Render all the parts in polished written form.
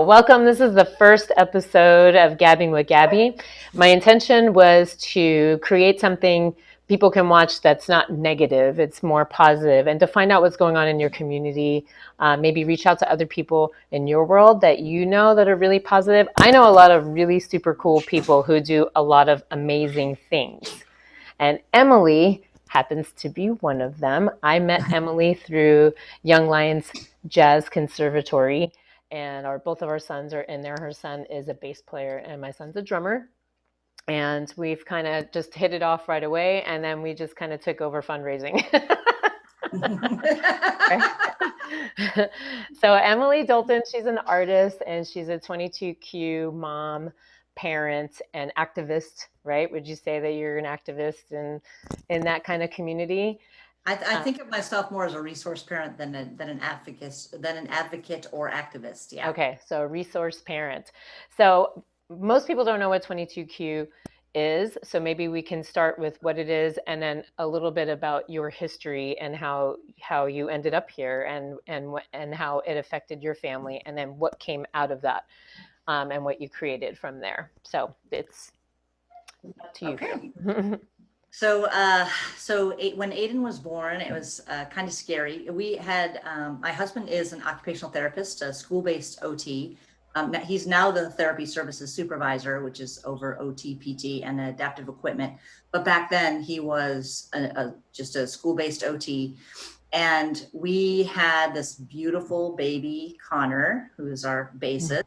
Well, welcome. This is the first episode of Gabbing with Gabby. My intention was to create something people can watch that's not negative, it's more positive, and to find out what's going on in your community. Maybe reach out to other people in your world that you know that are really positive. I know a lot of really super cool people who do a lot of amazing things. And Emily happens to be one of them. I met Emily through Young Lions Jazz Conservatory, and both of our sons are in there. Her son is a bass player, and my son's a drummer. And we've kind of just hit it off right away, and then we just kind of took over fundraising. So Emily Dolton, she's an artist, and she's a 22Q mom, parent, and activist, right? Would you say that you're an activist in that kind of community? I think of myself more as a resource parent than an advocate or activist. Yeah. Okay, so resource parent. So most people don't know what 22Q is, so maybe we can start with what it is, and then a little bit about your history and how you ended up here, and how it affected your family, and then what came out of that, and what you created from there. So it's up to you. Okay. So, when Aiden was born, it was kind of scary. We had my husband is an occupational therapist, a school-based OT. He's now the therapy services supervisor, which is over OT, PT, and adaptive equipment. But back then, he was just a school-based OT. And we had this beautiful baby, Connor, who is our bassist.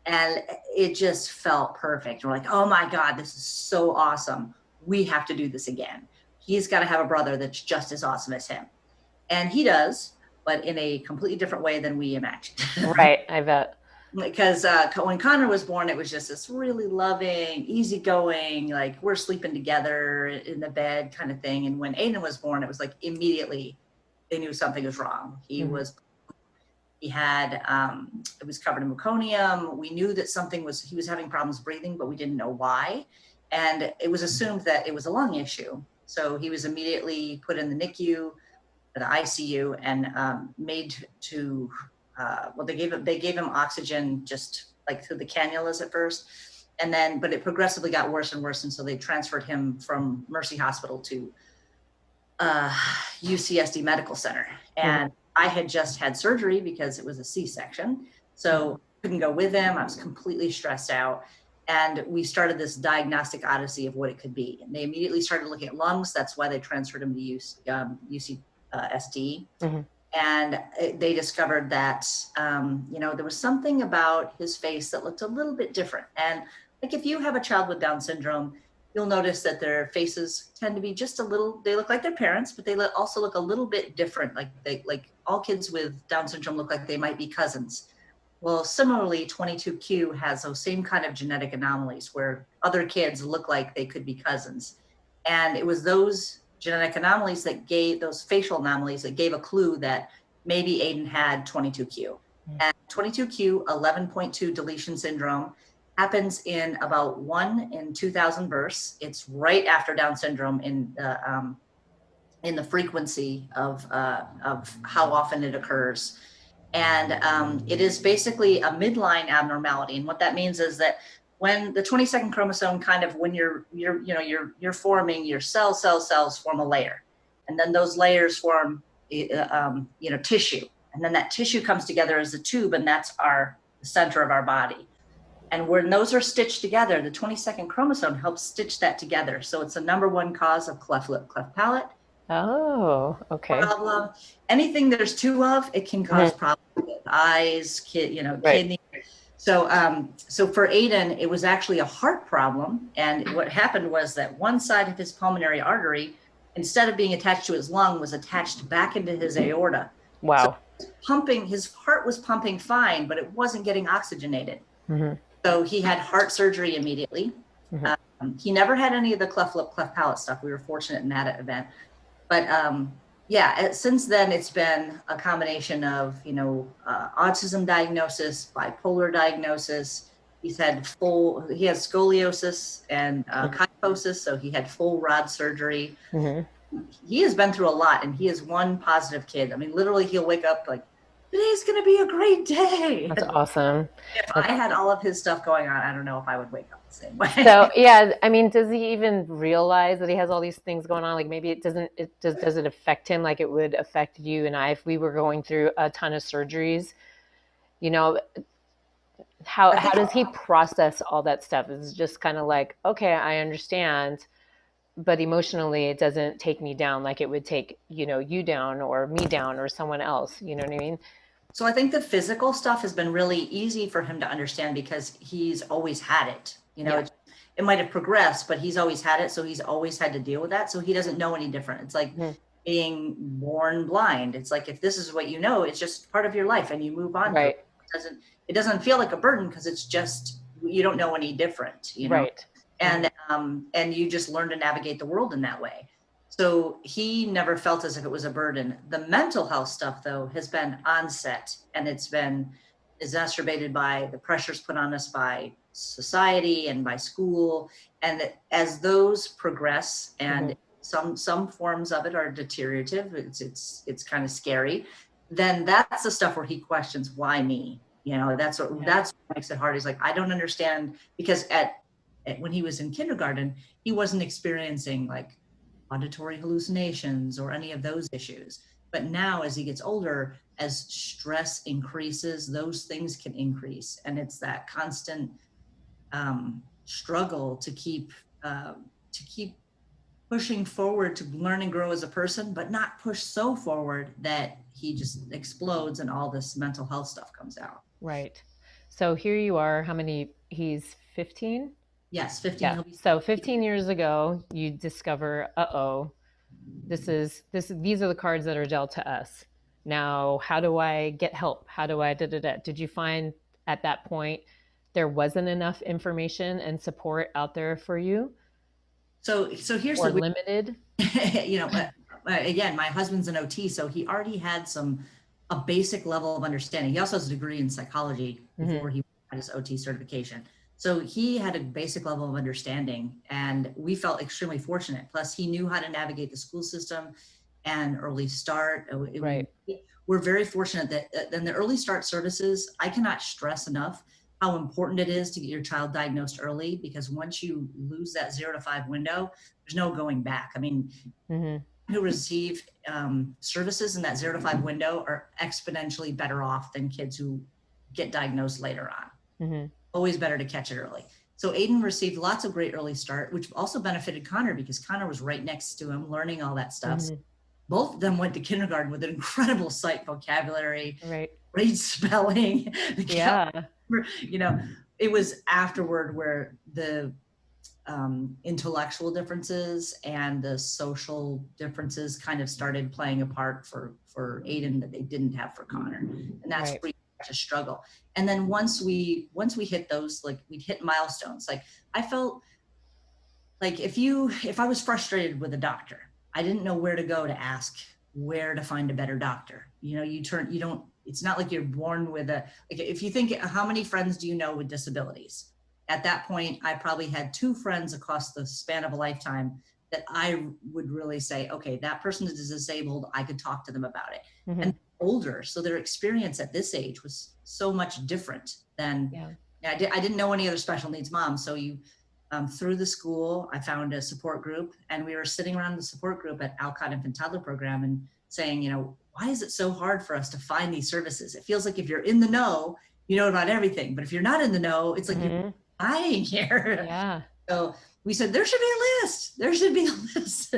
And it just felt perfect. We're like, oh my God, this is so awesome. We have to do this again. He's got to have a brother that's just as awesome as him. And he does, but in a completely different way than we imagined. Right, I bet. Because when Connor was born, it was just this really loving, easygoing, like we're sleeping together in the bed kind of thing. And when Aiden was born, it was like immediately they knew something was wrong. He was it was covered in meconium. We knew that he was having problems breathing, but we didn't know why. And it was assumed that it was a lung issue. So he was immediately put in the NICU, the ICU, and made to, they gave him oxygen just like through the cannulas at first. And then, but it progressively got worse and worse. And so they transferred him from Mercy Hospital to UCSD Medical Center. And I had just had surgery because it was a C-section. So couldn't go with him. I was completely stressed out. And we started this diagnostic odyssey of what it could be. And they immediately started looking at lungs. That's why they transferred him to UCSD. And they discovered that, there was something about his face that looked a little bit different. And like if you have a child with Down syndrome, you'll notice that their faces tend to be just they look like their parents, but they also look a little bit different. Like all kids with Down syndrome look like they might be cousins. Well, similarly, 22Q has those same kind of genetic anomalies where other kids look like they could be cousins. And it was those genetic anomalies those facial anomalies that gave a clue that maybe Aiden had 22Q. And 22Q, 11.2 deletion syndrome, happens in about 1 in 2,000 births. It's right after Down syndrome in the frequency of how often it occurs. And it is basically a midline abnormality. And what that means is that when the 22nd chromosome when you're forming your cells form a layer, and then those layers form tissue, and then that tissue comes together as a tube, and that's the center of our body. And when those are stitched together, the 22nd chromosome helps stitch that together. So it's the number 1 cause of cleft lip, cleft palate. Oh, okay. Problem. Anything there's 2 of, it can cause problems with eyes, kidney. So for Aiden, it was actually a heart problem. And what happened was that one side of his pulmonary artery, instead of being attached to his lung, was attached back into his aorta. Wow. So his heart was pumping fine, but it wasn't getting oxygenated. So he had heart surgery immediately. He never had any of the cleft lip, cleft palate stuff. We were fortunate in that event. But since then, it's been a combination of, autism diagnosis, bipolar diagnosis. He has scoliosis and kyphosis, so he had full rod surgery. He has been through a lot, and he is one positive kid. I mean, literally, he'll wake up like today's going to be a great day. That's awesome. If I That's had all of his stuff going on, I don't know if I would wake up the same way. so yeah, I mean, does he even realize that he has all these things going on? Like maybe does it affect him like it would affect you and I if we were going through a ton of surgeries? You know, I how think does he process all that stuff? Is it just kind of like, okay, I understand, but emotionally it doesn't take me down like it would take, you down or me down or someone else. You know what I mean? so. I think the physical stuff has been really easy for him to understand because he's always had it. Yeah. It might have progressed, but he's always had it, so he's always had to deal with that. So he doesn't know any different. It's like Mhm. being born blind. It's like if this is what you know, it's just part of your life, and you move on through it. Right. It doesn't feel like a burden because it's just you don't know any different. Right. And you just learn to navigate the world in that way. So he never felt as if it was a burden. The mental health stuff, though, has been onset, and it's been exacerbated by the pressures put on us by society and by school. And as those progress, and some forms of it are deteriorative, it's kind of scary. Then that's the stuff where he questions, why me? That's what makes it hard. He's like, I don't understand, because when he was in kindergarten, he wasn't experiencing like auditory hallucinations or any of those issues. But now, as he gets older, as stress increases, those things can increase. And it's that constant struggle to keep pushing forward to learn and grow as a person, but not push so forward that he just explodes and all this mental health stuff comes out. Right. So here you are, how many? He's 15? Yes, 15. Yeah. He'll be So 15 years ago, you discover, uh-oh, these are the cards that are dealt to us. Now, how do I get help? How do I da da da? Did you find at that point there wasn't enough information and support out there for you, so here's or the limited? but again, my husband's an OT, so he already had a basic level of understanding. He also has a degree in psychology before he had his OT certification. So he had a basic level of understanding, and we felt extremely fortunate. Plus, he knew how to navigate the school system and early start. Right. We're very fortunate that in the early start services, I cannot stress enough how important it is to get your child diagnosed early, because once you lose that 0 to 5 window, there's no going back. I mean, who receive services in that 0 to 5 window are exponentially better off than kids who get diagnosed later on. Always better to catch it early. So Aiden received lots of great early start, which also benefited Connor because Connor was right next to him learning all that stuff. Both of them went to kindergarten with an incredible sight vocabulary, Right. great spelling. Yeah. It was afterward where the intellectual differences and the social differences kind of started playing a part for Aiden that they didn't have for Connor. And that's Right. pretty much a struggle. And then once we hit those, like we'd hit milestones, like I felt like if I was frustrated with a doctor, I didn't know where to go to ask where to find a better doctor. It's not like you're born with like if you think, how many friends do you know with disabilities? At that point, I probably had 2 friends across the span of a lifetime that I would really say, okay, that person is disabled. I could talk to them about it. And older, so their experience at this age was so much different than, I didn't know any other special needs moms. So through the school, I found a support group, and we were sitting around the support group at Alcott Infant Toddler Program and saying, why is it so hard for us to find these services? It feels like if you're in the know, you know about everything. But if you're not in the know, it's like you're dying here. Yeah. So we said, there should be a list. There should be a list.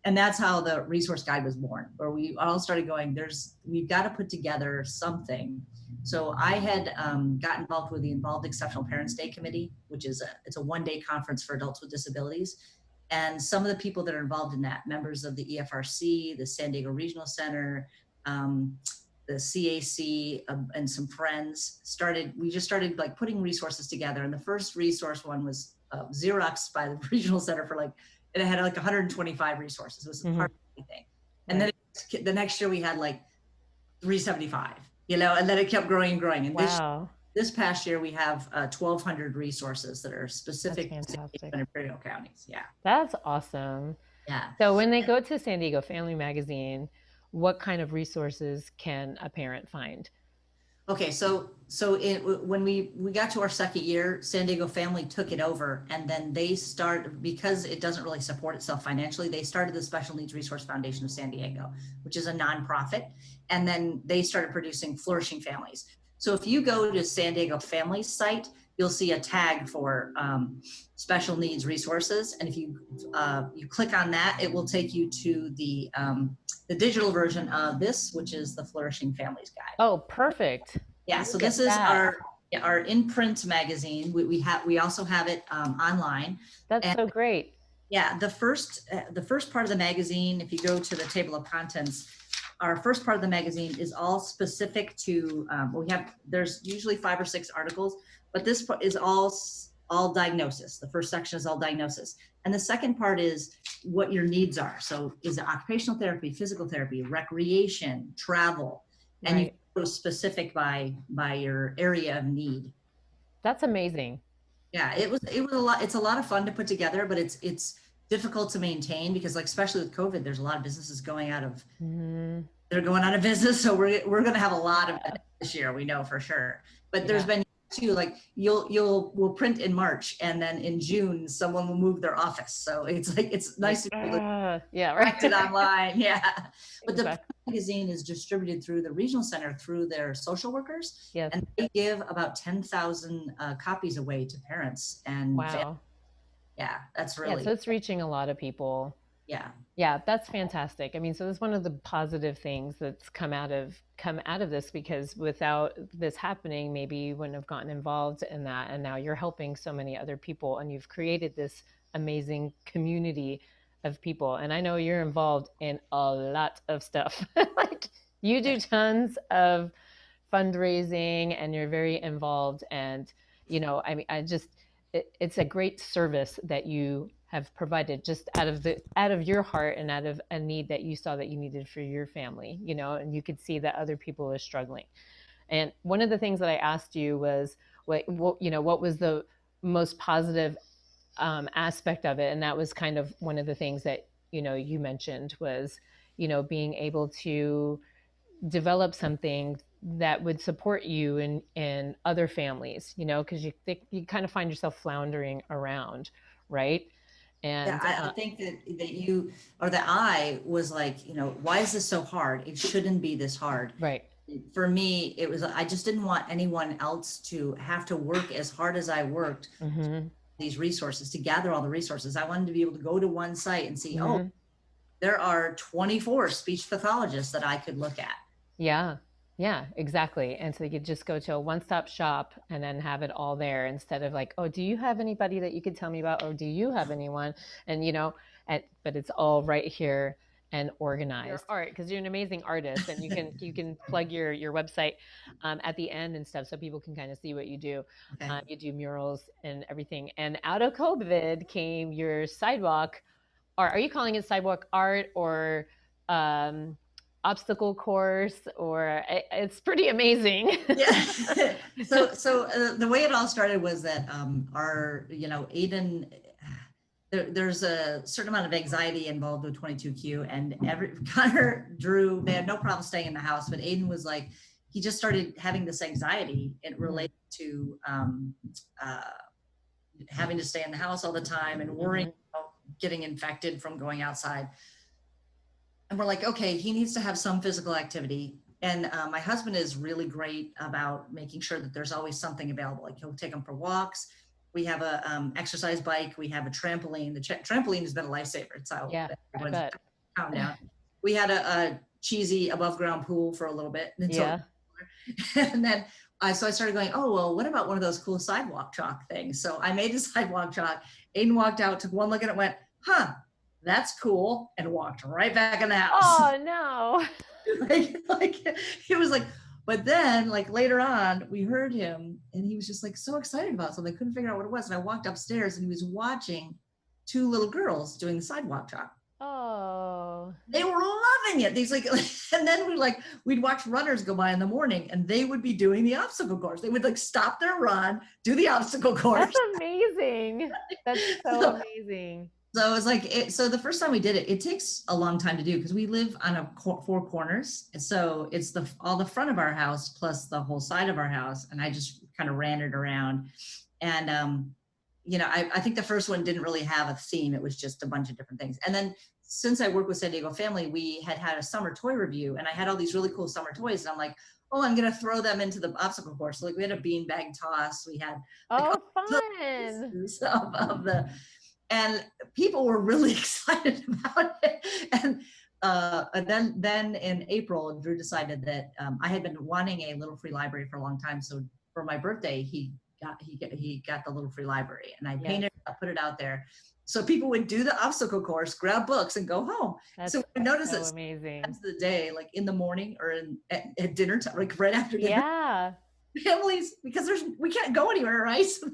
And that's how the resource guide was born, where we all started going, we've got to put together something. So I had got involved with the Involved Exceptional Parents Day Committee, which is it's a 1-day conference for adults with disabilities. And some of the people that are involved in that, members of the EFRC, the San Deigo Regional Center, the CAC, and some friends we just started like putting resources together. And the first resource one was Xerox by the Regional Center it had like 125 resources. It was a part of anything. And then the next year we had like 375, and then it kept growing and growing. And this past year we have 1,200 resources that are specific to Imperial counties. Yeah. That's awesome. Yeah. So when they go to San Diego Family Magazine, what kind of resources can a parent find? Okay, when we got to our second year, San Diego Family took it over, and then they start, because it doesn't really support itself financially, they started the Special Needs Resource Foundation of San Diego, which is a nonprofit, and then they started producing Flourishing Families. So if you go to San Diego Family's site, you'll see a tag for special needs resources, and if you click on that, it will take you to the digital version of this, which is the Flourishing Families Guide. Oh, perfect. Yeah, so this is our in-print magazine. We also have it online. That's so great. Yeah, the first part of the magazine, if you go to the table of contents, our first part of the magazine is all specific to, there's usually 5 or 6 articles, but this is all diagnosis. The first section is all diagnosis. And the second part is what your needs are. So is it occupational therapy, physical therapy, recreation, travel, and you go specific by your area of need. That's amazing. Yeah, it was a lot. It's a lot of fun to put together, but it's difficult to maintain because, like, especially with COVID, there's a lot of businesses going out of, they're going out of business. So we're going to have a lot of it this year. We know for sure, but there's been too, like we'll print in March, and then in June someone will move their office. So it's like, it's nice to be able to print it online. Yeah, but the magazine is distributed through the regional center through their social workers, and they give about 10,000 copies away to parents and families. Yeah, that's really so it's reaching a lot of people. Yeah, that's fantastic. I mean, so it's one of the positive things that's come out of this, because without this happening, maybe you wouldn't have gotten involved in that. And now you're helping so many other people, and you've created this amazing community of people. And I know you're involved in a lot of stuff. Like, you do tons of fundraising, and you're very involved. And, you know, I mean, it's a great service that you have provided just out of your heart and out of a need that you saw that you needed for your family, you know, and you could see that other people are struggling. And one of the things that I asked you was, what was the most positive aspect of it? And that was kind of one of the things that, you know, you mentioned was, you know, being able to develop something that would support you in other families, you know, because you kind of find yourself floundering around, right? And I think that I was like, you know, why is this so hard? It shouldn't be this hard. Right. For me, it was, I just didn't want anyone else to have to work as hard as I worked, these resources, to gather all the resources. I wanted to be able to go to one site and see, oh, there are 24 speech pathologists that I could look at. Yeah, exactly. And so you could just go to a one-stop shop and then have it all there, instead of like, oh, do you have anybody that you could tell me about? Or do you have anyone? And, you know, but it's all right here and organized. Art, because you're an amazing artist, and you can plug your website at the end and stuff, so people can kind of see what you do. Okay. You do murals and everything. And out of COVID came your sidewalk art. Are you calling it sidewalk art, or obstacle course, or it's pretty amazing? Yeah. So the way it all started was that Aiden, there's a certain amount of anxiety involved with 22Q, and Connor, Drew, they had no problem staying in the house, but Aiden was like, he just started having this anxiety. It related to having to stay in the house all the time and worrying about getting infected from going outside. And we're like, okay, he needs to have some physical activity. And my husband is really great about making sure that there's always something available. Like, he'll take him for walks. We have a exercise bike. We have a trampoline. The trampoline has been a lifesaver. It's how everyone's counting down. We had a cheesy above ground pool for a little bit. And then so I started going, oh, well, what about one of those cool sidewalk chalk things? So I made a sidewalk chalk. Aiden walked out, took one look at it, went, huh, that's cool, and walked right back in the house. Oh no. like he was like, but then, like, later on we heard him, and he was just like so excited about something, couldn't figure out what it was. And I walked upstairs, and he was watching 2 little girls doing the sidewalk chalk. Oh, they were loving it. These and then we'd watch runners go by in the morning, and they would be doing the obstacle course. They would like stop their run, do the obstacle course. That's amazing. That's so amazing. So it was like, so the first time we did it, it takes a long time to do because we live on four corners. So it's all the front of our house plus the whole side of our house. And I just kind of ran it around. And, I think the first one didn't really have a theme. It was just a bunch of different things. And then since I work with San Deigo Family, we had a summer toy review and I had all these really cool summer toys. And I'm like, oh, I'm going to throw them into the obstacle course. So like we had a beanbag toss. We had like Oh, all the fun. pieces of the, and people were really excited about it. And then in April, Drew decided that I had been wanting a little free library for a long time. So for my birthday, he got the little free library, and I painted it, I put it out there, so people would do the obstacle course, grab books, and go home. So I noticed so that amazing. times of the day, like in the morning or at dinner time, like right after dinner. Yeah. Families, because we can't go anywhere, right? So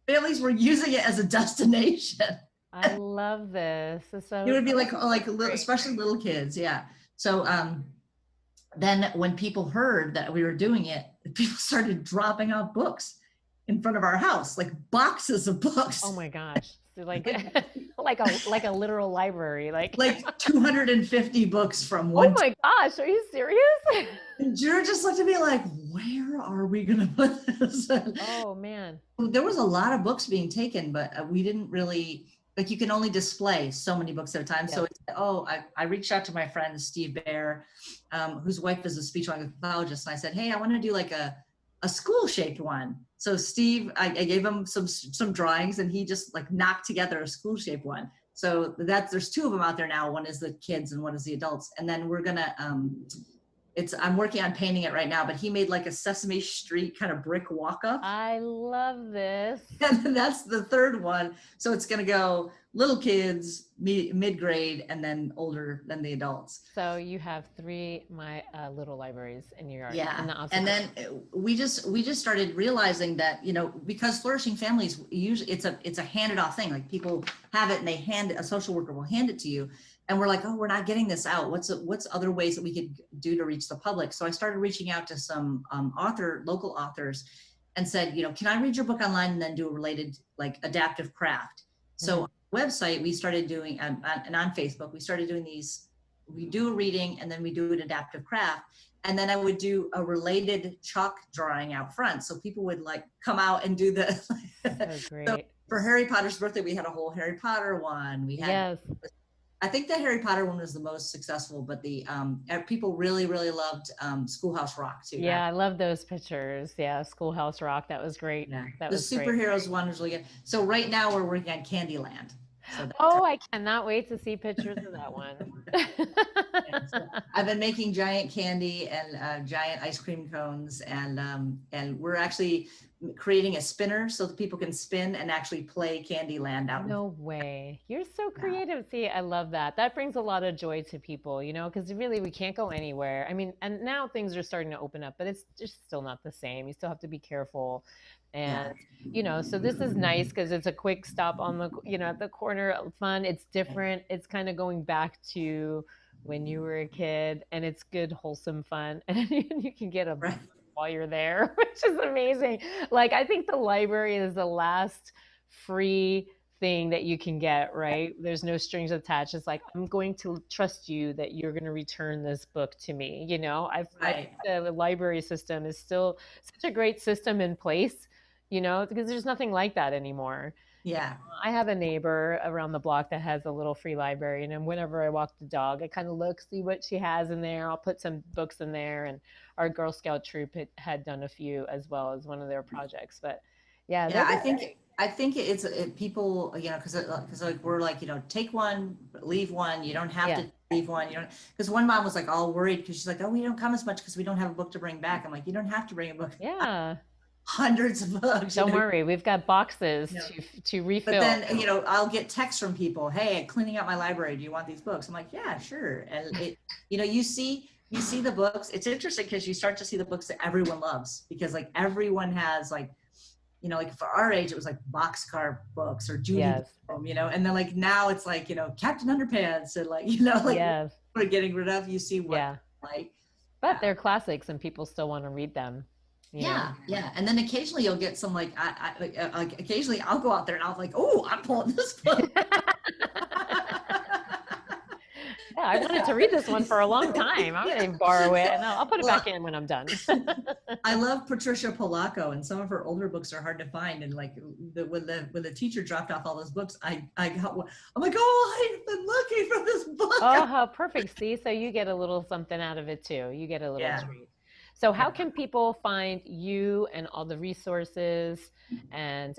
families were using it as a destination. I love this. So it would be like little, especially little kids. Yeah. So then when people heard that we were doing it, people started dropping off books in front of our house, like boxes of books. Oh my gosh. So like like a literal library, like 250 books from one. Oh my gosh, are you serious? And Drew just looked at me like, where are we gonna put this? Oh man. There was a lot of books being taken, but we didn't really, like, you can only display so many books at a time. Yes. So I reached out to my friend Steve Bear, whose wife is a speech language pathologist, and I said, hey, I want to do like a school shaped one. So Steve, I gave him some drawings, and he just like knocked together a school shaped one. So there's two of them out there now. One is the kids and one is the adults. And then we're gonna I'm working on painting it right now, but he made like a Sesame Street kind of brick walk up. I love this. And that's the third one. So it's going to go little kids, mid-grade, and then older than the adults. So you have three little libraries in your yard. Yeah. And then we just started realizing that, because Flourishing Families, usually it's a handed off thing. Like people have it and a social worker will hand it to you. And we're like, oh, we're not getting this out. What's other ways that we could do to reach the public? So I started reaching out to some local authors and said, can I read your book online and then do a related like adaptive craft? So on the website, we started doing, and on Facebook, we started doing these, we do a reading and then we do an adaptive craft. And then I would do a related chalk drawing out front. So people would like come out and do the, great. So for Harry Potter's birthday, we had a whole Harry Potter one. We had, I think the Harry Potter one was the most successful, but the people really, really loved Schoolhouse Rock too. Yeah, I love those pictures. Yeah, Schoolhouse Rock, that was great. Yeah. That the superheroes one was really good. So right now we're working on Candyland. So I cannot wait to see pictures of that one. So I've been making giant candy and giant ice cream cones, and we're actually creating a spinner so that people can spin and actually play Candyland out. No way. You're so creative. See, I love that. That brings a lot of joy to people, because really we can't go anywhere. I mean, and now things are starting to open up, but it's just still not the same. You still have to be careful. And, so this is nice because it's a quick stop on the, at the corner. Fun. It's different. It's kind of going back to when you were a kid, and it's good, wholesome fun. And you can get a while you're there, which is amazing. Like, I think the library is the last free thing that you can get, right? There's no strings attached. It's like, I'm going to trust you that you're going to return this book to me. I think the library system is still such a great system in place, because there's nothing like that anymore. Yeah. I have a neighbor around the block that has a little free library, and whenever I walk the dog, I kind of look, see what she has in there. I'll put some books in there, and our Girl Scout troop had done a few as well as one of their projects. But I think it's people, because like we're like, take one, leave one. You don't have to leave one. Because one mom was like all worried because she's like, oh, we don't come as much because we don't have a book to bring back. I'm like, you don't have to bring a book. Yeah. Hundreds of books. Don't worry, we've got boxes to refill. But then, I'll get texts from people, hey, cleaning out my library, do you want these books? I'm like, yeah, sure. And you see the books. It's interesting because you start to see the books that everyone loves, because like everyone has like, like for our age, it was like boxcar books or Judy, and then like now it's like, Captain Underpants and like, we're getting rid of, you see what like. But they're classics and people still want to read them. Yeah. And then occasionally you'll get some like, occasionally I'll go out there and I'll like, oh, I'm pulling this book. Yeah, I wanted to read this one for a long time. I'm going to borrow it, and I'll put it back in when I'm done. I love Patricia Polacco, and some of her older books are hard to find. And like when the teacher dropped off all those books, I'm like, oh, I've been looking for this book. Oh, how perfect. See, so you get a little something out of it too. You get a little treat. So how can people find you and all the resources and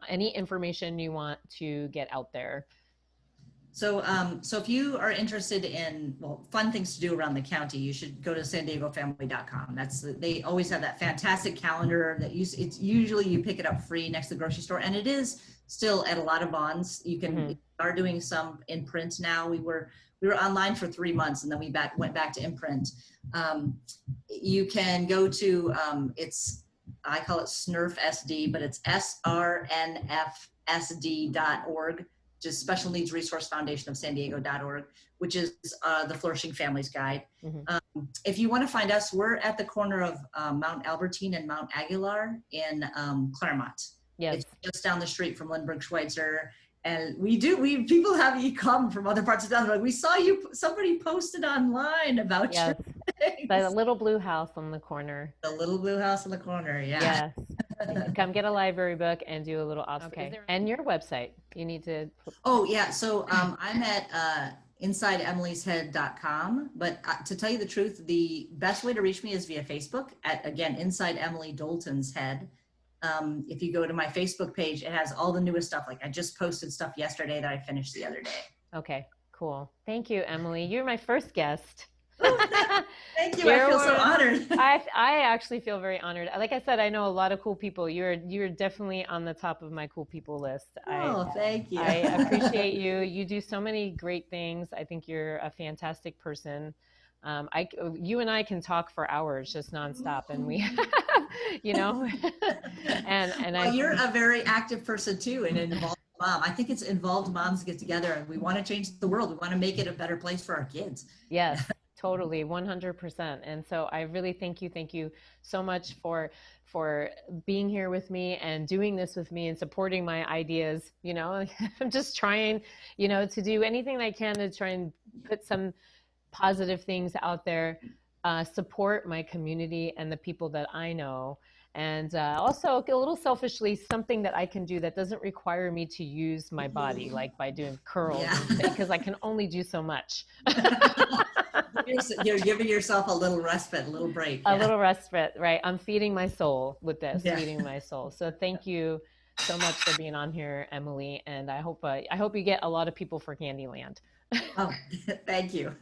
any information you want to get out there? So, so if you are interested in, well, fun things to do around the county, you should go to sandiegofamily.com. They always have that fantastic calendar that it's usually you pick it up free next to the grocery store, and it is still at a lot of bonds. You can are doing some in print now. We were online for 3 months, and then we went back to imprint. You can go to I call it SNRF SD, but it's SRNFSD.org. Just Special Needs Resource Foundation of San Diego.org, which is the Flourishing Families Guide. If you want to find us, we're at the corner of Mount Albertine and Mount Aguilar in Clairemont. Yes. It's just down the street from Lindbergh Schweitzer. And people have you come from other parts of town. Like, we saw somebody posted online about you. The little blue house on the corner. The little blue house in the corner, yeah. Yes. Come get a library book and do a little Okay. And your website. You need to. Oh, yeah. So I'm at InsideEmilysHead.com. But to tell you the truth, the best way to reach me is via Facebook at, again, Inside Emily Dolton's Head. If you go to my Facebook page, it has all the newest stuff. Like, I just posted stuff yesterday that I finished the other day. Okay, cool. Thank you, Emily. You're my first guest. Thank you. I feel so honored. I actually feel very honored. Like I said, I know a lot of cool people. You're definitely on the top of my cool people list. Thank you. I appreciate you. You do so many great things. I think you're a fantastic person. You and I can talk for hours just nonstop, and we, and you're a very active person too, and involved mom. I think it's involved moms get together, and we want to change the world. We want to make it a better place for our kids. Yes. Totally, 100%. And so I really thank you so much for being here with me and doing this with me and supporting my ideas. I'm just trying, to do anything I can to try and put some positive things out there, support my community and the people that I know. And also, a little selfishly, something that I can do that doesn't require me to use my body, like by doing curls, because I can only do so much. You're giving yourself a little respite, a little break. A little respite, right? I'm feeding my soul with this, feeding my soul. So thank you so much for being on here, Emily. And I hope you get a lot of people for Candyland. Oh, thank you.